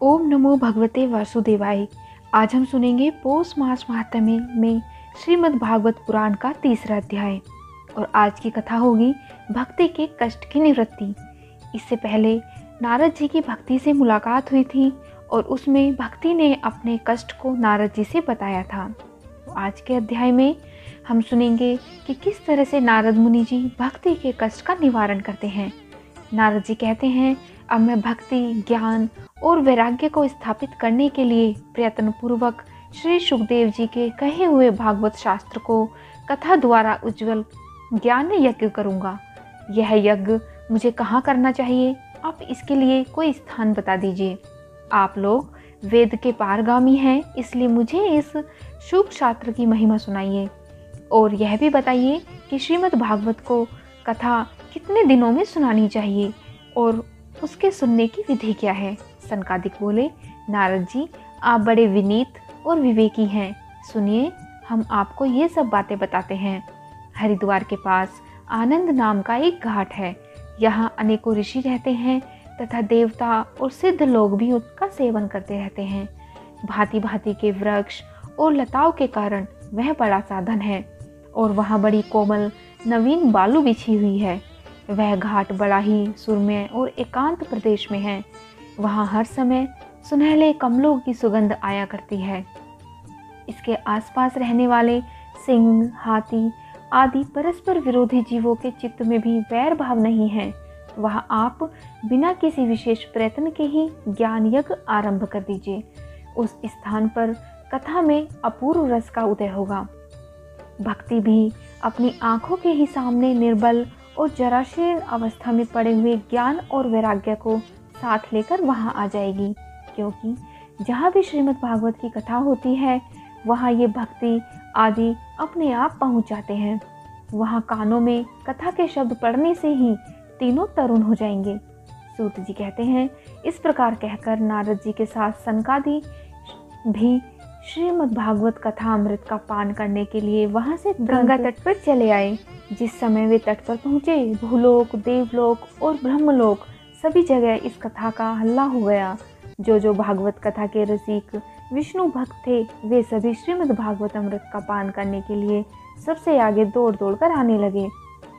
ओम नमो भगवते वासुदेवाय। आज हम सुनेंगे पौष मास महात्म्य में श्रीमद् भागवत पुराण का तीसरा अध्याय और आज की कथा होगी भक्ति के कष्ट की निवृत्ति। इससे पहले नारद जी की भक्ति से मुलाकात हुई थी और उसमें भक्ति ने अपने कष्ट को नारद जी से बताया था। तो आज के अध्याय में हम सुनेंगे कि किस तरह से नारद मुनि जी भक्ति के कष्ट का निवारण करते हैं। नारद जी कहते हैं, अब मैं भक्ति, ज्ञान और वैराग्य को स्थापित करने के लिए प्रयत्नपूर्वक श्री सुखदेव जी के कहे हुए भागवत शास्त्र को कथा द्वारा उज्जवल ज्ञान यज्ञ करूँगा। यह यज्ञ मुझे कहाँ करना चाहिए? आप इसके लिए कोई स्थान बता दीजिए। आप लोग वेद के पारगामी हैं, इसलिए मुझे इस शुभ शास्त्र की महिमा सुनाइए और यह भी बताइए कि श्रीमद् भागवत को कथा कितने दिनों में सुनानी चाहिए और उसके सुनने की विधि क्या है। सनकादिक बोले, नारद जी आप बड़े विनीत और विवेकी हैं, सुनिए हम आपको ये सब बातें बताते हैं। हरिद्वार के पास आनंद नाम का एक घाट है। यहाँ अनेकों ऋषि रहते हैं तथा देवता और सिद्ध लोग भी उसका सेवन करते रहते हैं। भांति भांति के वृक्ष और लताओं के कारण वह बड़ा साधन है और वहाँ बड़ी कोमल नवीन बालू बिछी हुई है। वह घाट बड़ा ही सुरम्य और एकांत प्रदेश में है। वहाँ हर समय सुनहले कमलों की सुगंध आया करती है। इसके आसपास रहने वाले सिंह, हाथी आदि परस्पर विरोधी जीवों के चित्त में भी वैर भाव नहीं है। वहाँ आप बिना किसी विशेष प्रयत्न के ही ज्ञान यज्ञ आरंभ कर दीजिए। उस स्थान पर कथा में अपूर्व रस का उदय होगा। भक्ति भी अपनी आंखों के ही सामने निर्बल और जराशीर्ण अवस्था में पड़े हुए ज्ञान और वैराग्य को साथ लेकर वहां आ जाएगी, क्योंकि जहां भी श्रीमद् भागवत की कथा होती है वहां ये भक्ति आदि अपने आप पहुंच जाते हैं। वहां कानों में कथा के शब्द पढ़ने से ही तीनों तरुण हो जाएंगे। सूत जी कहते हैं, इस प्रकार कहकर नारद जी के साथ सनकादि भी श्रीमद् भागवत कथा अमृत का पान करने के लिए वहां से गंगा तट पर चले आए। जिस समय वे तट पर पहुंचे, भूलोक, देवलोक और ब्रह्मलोक सभी जगह इस कथा का हल्ला हो गया। जो भागवत कथा के रसिक विष्णु भक्त थे वे सभी श्रीमद् भागवत अमृत का पान करने के लिए सबसे आगे दौड़ दौड़ कर आने लगे।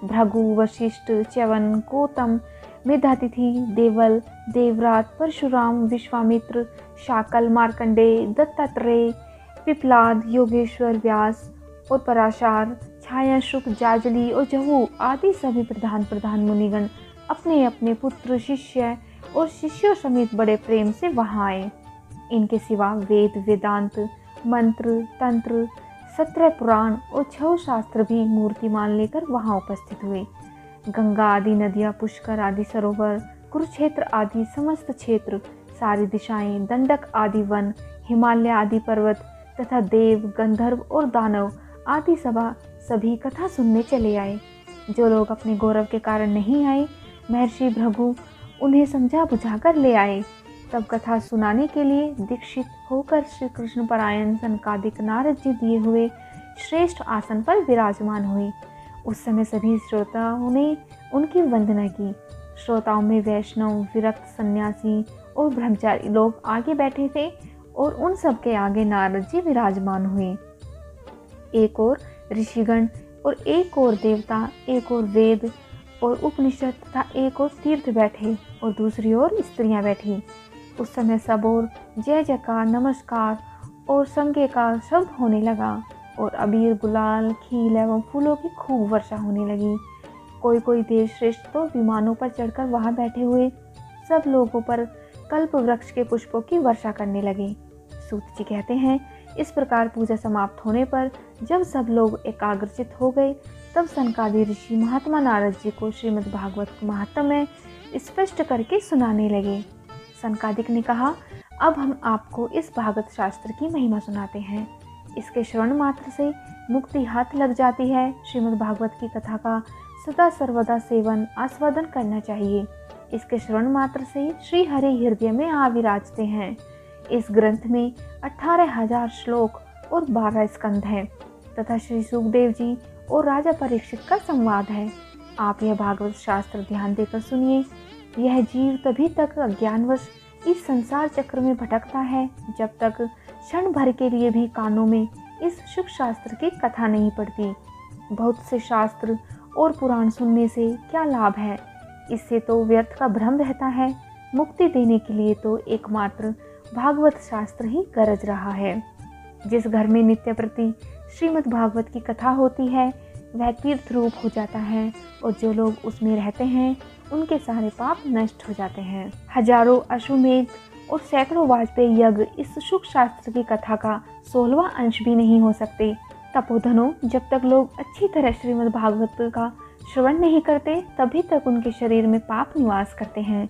भृगु, वशिष्ठ, च्यवन, गौतम, मेधातिथि, देवल, देवरात, परशुराम, विश्वामित्र, शाकल, मार्कंडेय, दत्तात्रेय, पिपलाद, योगेश्वर, व्यास और पराशर, छाया, शुक, जाजली और जहू आदि सभी प्रधान मुनिगण अपने अपने पुत्र, शिष्य और शिष्यों समेत बड़े प्रेम से वहां आए। इनके सिवा वेद, वेदांत, मंत्र, तंत्र, 17 पुराण और 6 शास्त्र भी मूर्तिमान लेकर वहां उपस्थित हुए। गंगा आदि नदियाँ, पुष्कर आदि सरोवर, कुरुक्षेत्र आदि समस्त क्षेत्र, सारी दिशाएं, दंडक आदि वन, हिमालय आदि पर्वत तथा देव, गंधर्व और दानव आदि सभा सभी कथा सुनने चले आए। जो लोग अपने गौरव के कारण नहीं आए, महर्षि भृगु उन्हें समझा बुझाकर ले आए। तब कथा सुनाने के लिए दीक्षित होकर श्री कृष्ण परायण सनकादिक नारद जी दिए हुए श्रेष्ठ आसन पर विराजमान हुए। उस समय सभी श्रोताओं ने उनकी वंदना की। श्रोताओं में वैष्णव, विरक्त, सन्यासी और ब्रह्मचारी लोग आगे बैठे थे और उन सब के आगे नारद जी विराजमान हुए। एक और ऋषिगण और एक और देवता, एक और वेद और उपनिषद तथा एक और तीर्थ बैठे और दूसरी ओर स्त्रियां बैठी। उस समय सब और जय जयकार, नमस्कार और संगे का शब्द होने लगा और अबीर, गुलाल, खील एवं फूलों की खूब वर्षा होने लगी। कोई देव श्रेष्ठ तो विमानों पर चढ़कर वहां बैठे हुए सब लोगों पर कल्प वृक्ष के पुष्पों की वर्षा करने लगे। सूत जी कहते हैं, इस प्रकार पूजा समाप्त होने पर जब सब लोग एकाग्रचित हो गए तब सनकादि ऋषि महात्मा नारद जी को श्रीमद् भागवत महात्म्य स्पष्ट करके सुनाने लगे। सनकादिक ने कहा, अब हम आपको इस भागवत शास्त्र की महिमा सुनाते हैं। इसके श्रवण मात्र से मुक्ति हाथ लग जाती है। श्रीमद् भागवत की कथा का सदा सर्वदा सेवन आस्वादन करना चाहिए। इसके श्रवण मात्र से श्री हरि हृदय में आ विराजते हैं। इस ग्रंथ में 18,000 श्लोक और 12 स्कंध हैं तथा श्री सुखदेव जी और राजा परीक्षित का संवाद है। आप यह भागवत शास्त्र ध्यान देकर सुनिए। यह जीव तभी तक अज्ञानवश इस संसार चक्र में भटकता है, जब तक क्षण भर के लिए भी कानों में इस सुख शास्त्र की कथा नहीं पड़ती। बहुत से शास्त्र और पुराण सुनने से क्या लाभ है, इससे तो व्यर्थ का भ्रम रहता है। मुक्ति देने के लिए तो एकमात्र भागवत शास्त्र ही गरज रहा है। जिस घर में नित्य प्रति श्रीमद् भागवत की कथा होती है वह तीर्थ रूप हो जाता है, और जो लोग उसमें रहते हैं उनके सारे पाप नष्ट हो जाते हैं। हजारों अश्वमेध और सैकड़ों वाजपेयी यज्ञ इस सुख शास्त्र की कथा का 16वां अंश भी नहीं हो सकते। तपोधनों, जब तक लोग अच्छी तरह श्रीमद् भागवत का श्रवण नहीं करते तभी तक उनके शरीर में पाप निवास करते हैं।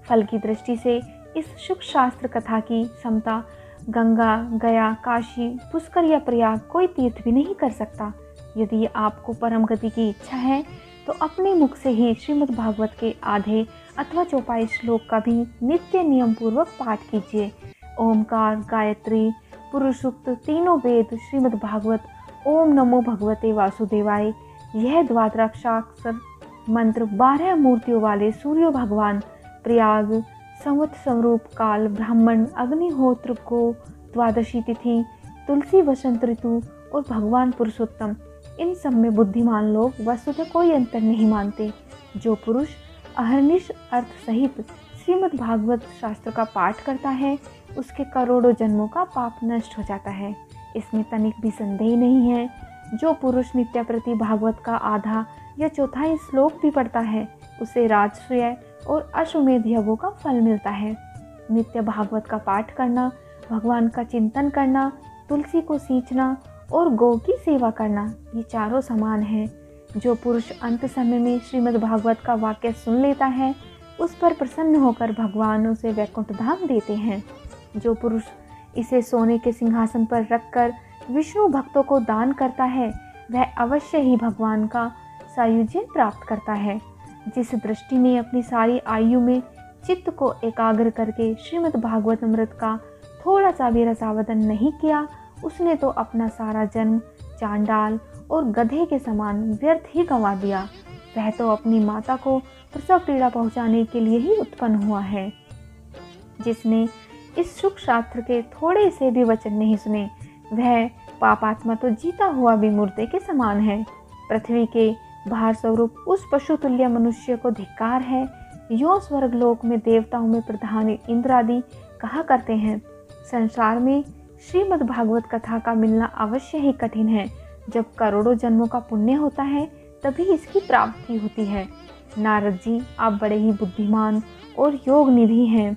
फल की दृष्टि से इस सुख शास्त्र कथा की समता गंगा, गया, काशी, पुष्कर या प्रयाग कोई तीर्थ भी नहीं कर सकता। यदि आपको परम गति की इच्छा है तो अपने मुख से ही श्रीमद् भागवत के आधे अथवा चौपाई श्लोक का भी नित्य नियम पूर्वक पाठ कीजिए। ओमकार, गायत्री, पुरुषोक्त, तीनों वेद, श्रीमद् भागवत, ओम नमो भगवते वासुदेवाय, यह द्वादशाक्षर मंत्र 12 मूर्तियों वाले सूर्य भगवान, प्रयाग, संवत स्वरूप काल, ब्राह्मण, अग्निहोत्र को, द्वादशी तिथि, तुलसी, वसंत ऋतु और भगवान पुरुषोत्तम, इन सब में बुद्धिमान लोग वस्तुतः कोई अंतर नहीं मानते। जो पुरुष अहर्निश अर्थ सहित श्रीमद् भागवत शास्त्र का पाठ करता है उसके करोड़ों जन्मों का पाप नष्ट हो जाता है, इसमें तनिक भी संदेह नहीं है। जो पुरुष नित्य प्रति भागवत का आधा या चौथाई श्लोक भी पढ़ता है उसे राजसूय और अश्वमेध यज्ञों का फल मिलता है। नित्य भागवत का पाठ करना, भगवान का चिंतन करना, तुलसी को सींचना और गौ की सेवा करना, ये चारों समान हैं। जो पुरुष अंत समय में श्रीमद् भागवत का वाक्य सुन लेता है उस पर प्रसन्न होकर भगवान उसे वैकुंठ धाम देते हैं। जो पुरुष इसे सोने के सिंहासन पर रखकर विष्णु भक्तों को दान करता है वह अवश्य ही भगवान का सायुज्य प्राप्त करता है। जिस दृष्टि ने अपनी सारी आयु में चित्त को एकाग्र करके श्रीमद् भागवत अमृत का थोड़ा सा भी रसावदन नहीं किया उसने तो अपना सारा जन्म चांडाल और गधे के समान व्यर्थ ही गंवा दिया। वह तो अपनी माता को प्रसव पीड़ा पहुंचाने के लिए ही उत्पन्न हुआ है। जिसने इस सुख शास्त्र के थोड़े से भी वचन नहीं सुने वह पापात्मा तो जीता हुआ भी मुर्दे के समान है। पृथ्वी के भार स्वरूप उस पशु तुल्य मनुष्य को धिक्कार है। यो स्वर्गलोक में देवताओं में प्रधान इंद्र आदि कहा करते हैं, संसार में श्रीमद् भागवत कथा का मिलना अवश्य ही कठिन है। जब करोड़ों जन्मों का पुण्य होता है तभी इसकी प्राप्ति होती है। नारद जी, आप बड़े ही बुद्धिमान और योग निधि हैं।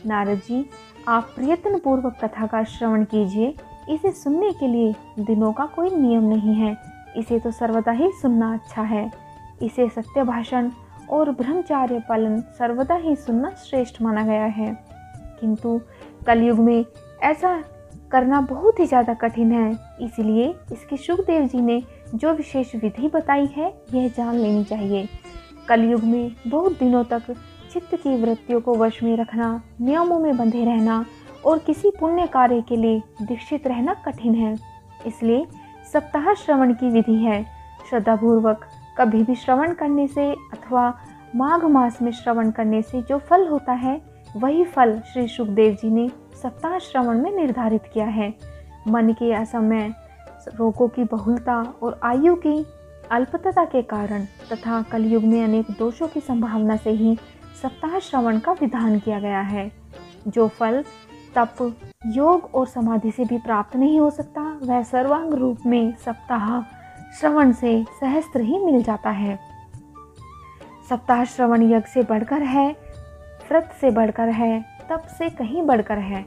नारद जी, आप प्रयत्न पूर्वक कथा का श्रवण कीजिए। इसे सुनने के लिए दिनों का कोई नियम नहीं है, इसे तो सर्वदा ही सुनना अच्छा है। इसे सत्य भाषण और ब्रह्मचार्य पालन सर्वदा ही सुनना श्रेष्ठ माना गया है। किंतु कलयुग में ऐसा करना बहुत ही ज़्यादा कठिन है, इसलिए इसकी सुखदेव जी ने जो विशेष विधि बताई है यह जान लेनी चाहिए। कलयुग में बहुत दिनों तक चित्त की वृत्तियों को वश में रखना, नियमों में बंधे रहना और किसी पुण्य कार्य के लिए दीक्षित रहना कठिन है। इसलिए सप्ताह श्रवण की विधि है। श्रद्धापूर्वक कभी भी श्रवण करने से अथवा माघ मास में श्रवण करने से जो फल होता है वही फल श्री सुखदेव जी ने सप्ताह श्रवण में निर्धारित किया है। मन के असमय, रोगों की बहुलता और आयु की अल्पता के कारण तथा कलयुग में अनेक दोषों की संभावना से ही सप्ताह श्रवण का विधान किया गया है। जो फल तप, योग और समाधि से भी प्राप्त नहीं हो सकता वह सर्वांग रूप में सप्ताह श्रवण से सहस्त्र ही मिल जाता है। सप्ताह श्रवण यज्ञ से बढ़कर है, व्रत से बढ़कर है, तप से कहीं बढ़कर है,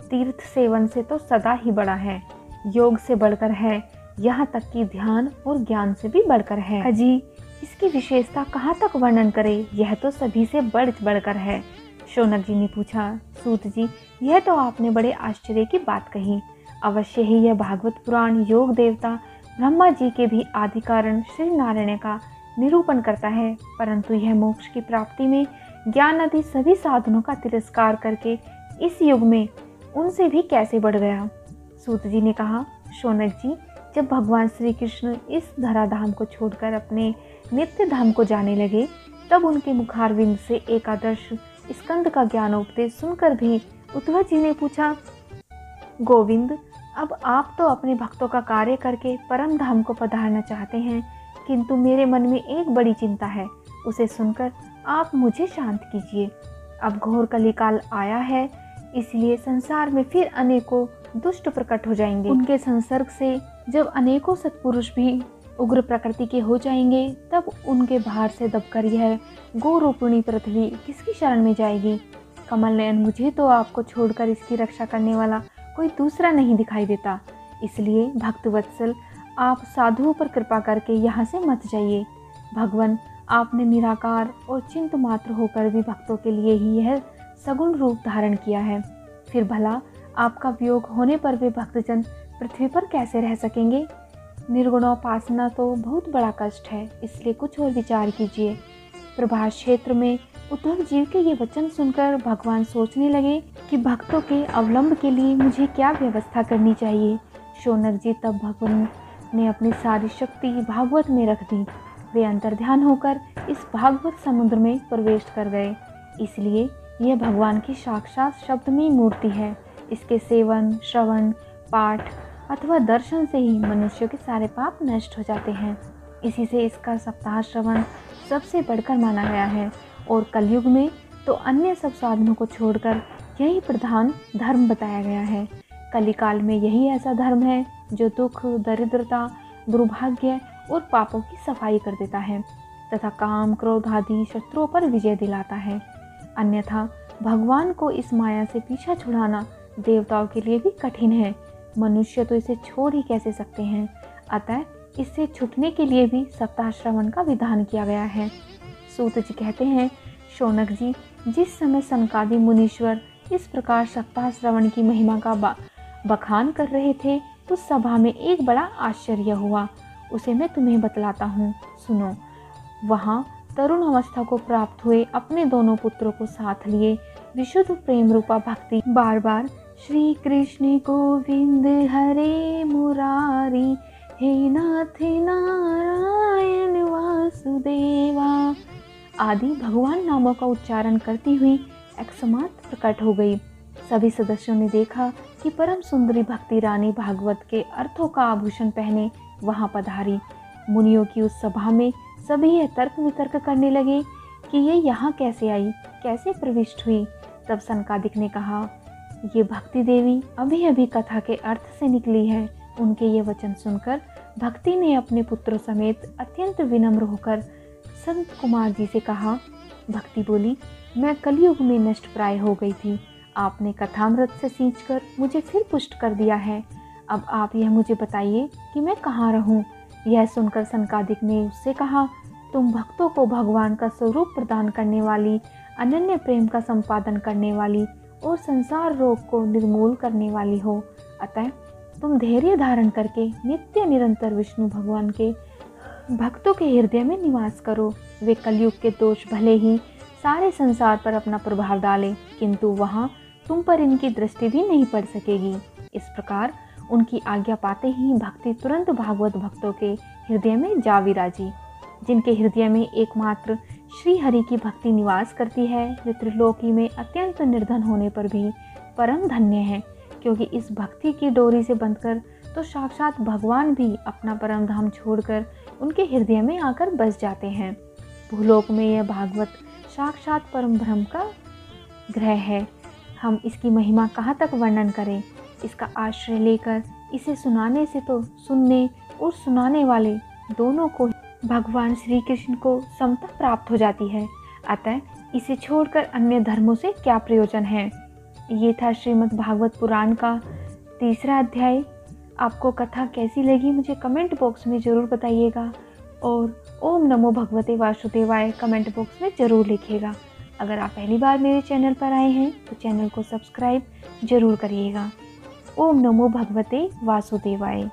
तीर्थ सेवन से तो सदा ही बड़ा है, योग से बढ़कर है, यहाँ तक कि ध्यान और ज्ञान से भी बढ़कर है। अजी, इसकी विशेषता कहाँ तक वर्णन करें, यह तो सभी से बढ़कर है। शौनक जी ने पूछा, सूत जी, यह तो आपने बड़े आश्चर्य की बात कही। अवश्य ही यह भागवत पुराण योग देवता ब्रह्मा जी के भी आदि कारण श्री नारायण का निरूपण करता है, परंतु यह मोक्ष की प्राप्ति में ज्ञान आदि सभी साधनों का तिरस्कार करके इस युग में उनसे भी कैसे बढ़ गया। सूत जी ने कहा, शौनक जी, जब भगवान श्री कृष्ण इस धराधाम को छोड़कर अपने नित्य धाम को जाने लगे तब उनके मुखारविंद से एक आदर्श स्कंद का ज्ञानोपदेश सुनकर भी उद्धव जी ने पूछा, गोविंद, अब आप तो अपने भक्तों का कार्य करके परम धाम को पधारना चाहते हैं, किंतु मेरे मन में एक बड़ी चिंता है, उसे सुनकर आप मुझे शांत कीजिए। अब घोर कलिकाल आया है, इसलिए संसार में फिर अनेकों दुष्ट प्रकट हो जाएंगे। उनके संसर्ग से जब अनेकों सत्पुरुष भी उग्र प्रकृति के हो जाएंगे, तब उनके भार से दबकर यह गोरूपिणी पृथ्वी किसकी शरण में जाएगी। कमल नयन, मुझे तो आपको छोड़कर इसकी रक्षा करने वाला कोई दूसरा नहीं दिखाई देता, इसलिए भक्त वत्सल, आप साधुओं पर कृपा करके यहाँ से मत जाइए। भगवान, आपने निराकार और चिंत मात्र होकर भी भक्तों के लिए ही यह सगुण रूप धारण किया है, फिर भला आपका वियोग होने पर वे भक्तजन पृथ्वी पर कैसे रह सकेंगे। निर्गुणोपासना तो बहुत बड़ा कष्ट है, इसलिए कुछ और विचार कीजिए। प्रभास क्षेत्र में उद्धव जी के ये वचन सुनकर भगवान सोचने लगे कि भक्तों के अवलंब के लिए मुझे क्या व्यवस्था करनी चाहिए। शौनक जी तब भगवान ने अपनी सारी शक्ति भागवत में रख दी। वे अंतर्ध्यान होकर इस भागवत समुद्र में प्रवेश कर गए। इसलिए यह भगवान की साक्षात शब्दमयी मूर्ति है। इसके सेवन, श्रवण, पाठ अथवा दर्शन से ही मनुष्य के सारे पाप नष्ट हो जाते हैं। इसी से इसका सप्ताह श्रवण सबसे बढ़कर माना गया है, और कलयुग में तो अन्य सब साधनों को छोड़कर यही प्रधान धर्म बताया गया है। कलिकाल में यही ऐसा धर्म है जो दुख, दरिद्रता, दुर्भाग्य और पापों की सफाई कर देता है तथा काम, क्रोध आदि शत्रुओं पर विजय दिलाता है। अन्यथा भगवान को इस माया से पीछा छुड़ाना देवताओं के लिए भी कठिन है, मनुष्य तो इसे छोड़ ही कैसे सकते हैं। अतः इससे छूटने के लिए भी सप्ताह श्रवण का विधान किया गया है। सूत जी कहते हैं, शौनक जी, जिस समय सनकादि मुनीश्वर इस प्रकार सप्ताह श्रवण की महिमा का बखान कर रहे थे, उस सभा में एक बड़ा आश्चर्य हुआ। उसे मैं तुम्हें बतलाता हूँ, सुनो। वहाँ तरुण अवस्था को प्राप्त हुए अपने दोनों पुत्रों को साथ लिए विशुद्ध प्रेम रूपा भक्ति बार बार श्री कृष्ण गोविंद हरे मुरारी, हे नाथ नारायण वासुदेवा आदि भगवान नामों का उच्चारण करती हुई एकसमात प्रकट हो गई। सभी सदस्यों ने देखा कि परम सुंदरी भक्ति रानी भागवत के अर्थों का आभूषण पहने वहां पधारी। मुनियों की उस सभा में सभी यह तर्क वितर्क करने लगे कि ये यहाँ कैसे आई, कैसे प्रविष्ट हुई। तब सनकादिक ने कहा, ये भक्ति देवी अभी अभी कथा के अर्थ से निकली है। उनके ये वचन सुनकर भक्ति ने अपने पुत्रों समेत अत्यंत विनम्र होकर संत कुमार जी से कहा। भक्ति बोली, मैं कलयुग में नष्ट प्राय हो गई थी, आपने कथामृत से सींचकर मुझे फिर पुष्ट कर दिया है। अब आप यह मुझे बताइए कि मैं कहाँ रहूं। यह सुनकर सनकादिक ने उससे कहा, तुम भक्तों को भगवान का स्वरूप प्रदान करने वाली, अनन्य प्रेम का संपादन करने वाली और संसार रोग को निर्मूल करने वाली हो। अतः तुम धैर्य धारण करके नित्य निरंतर विष्णु भगवान के भक्तों के हृदय में निवास करो। वे कलयुग के दोष भले ही सारे संसार पर अपना प्रभाव डाले, किंतु वहाँ तुम पर इनकी दृष्टि भी नहीं पड़ सकेगी। इस प्रकार उनकी आज्ञा पाते ही भक्ति तुरंत भागवत भक्तों के हृदय में जा विराजी। जिनके हृदय में एकमात्र श्री हरि की भक्ति निवास करती है, वे त्रिलोकी में अत्यंत निर्धन होने पर भी परम धन्य है, क्योंकि इस भक्ति की डोरी से बंधकर तो साक्षात भगवान भी अपना परम धाम छोड़कर उनके हृदय में आकर बस जाते हैं। भूलोक में यह भागवत साक्षात परम ब्रह्म का ग्रह है। हम इसकी महिमा कहाँ तक वर्णन करें। इसका आश्रय लेकर इसे सुनाने से तो सुनने और सुनाने वाले दोनों को भगवान श्री कृष्ण को समता प्राप्त हो जाती है। अतः इसे छोड़कर अन्य धर्मों से क्या प्रयोजन है। ये था श्रीमद् भागवत पुराण का 3रा अध्याय। आपको कथा कैसी लगी मुझे कमेंट बॉक्स में ज़रूर बताइएगा, और ओम नमो भगवते वासुदेवाय कमेंट बॉक्स में ज़रूर लिखिएगा। अगर आप पहली बार मेरे चैनल पर आए हैं तो चैनल को सब्सक्राइब ज़रूर करिएगा। ओम नमो भगवते वासुदेवाय।